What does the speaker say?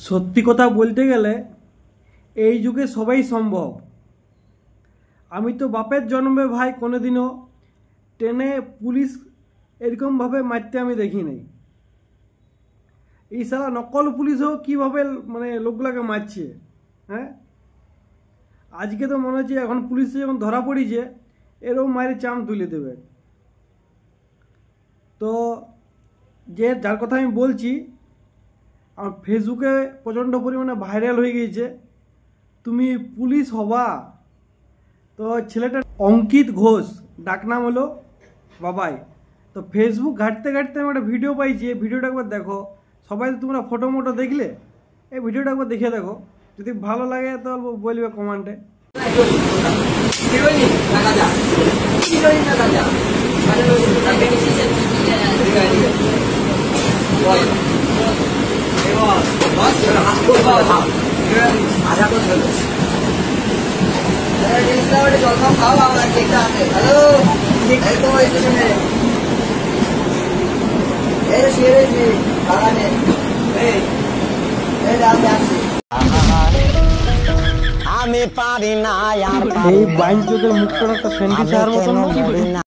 সত্যি কথা বলতে গেলে এই যুগে সবাই সম্ভব। আমি তো বাপের জন্মে ভাই কোনোদিনও ট্রেনে পুলিশ এরকমভাবে মারতে আমি দেখি নাই। এই সালা নকল পুলিশও কীভাবে মানে লোকগুলাকে মারছে। হ্যাঁ, আজকে তো মনে হচ্ছে এখন পুলিশে যখন ধরা পড়িছে এরকম মায়ের চাম তুলে দেবে। তো যার কথা আমি বলছি, আমার ফেসবুকে প্রচণ্ড পরিমাণে ভাইরাল হয়ে গিয়েছে, তুমি পুলিশ হবা। তো ছেলেটা অঙ্কিত ঘোষ, ডাকনাম হলো বাবাই। তো ফেসবুক ঘাঁটতে ঘাঁটতে আমি একটা ভিডিও পাইছি, এই ভিডিওটা একবার দেখো। সবাই তো তোমরা ফটো মোটো দেখলে, এই ভিডিওটা একবার দেখে দেখো, যদি ভালো লাগে তো বলবে কমেন্টে। আমি পারি না এই বাইন চোখের মুখটা একটা সেন্টি চার মতন।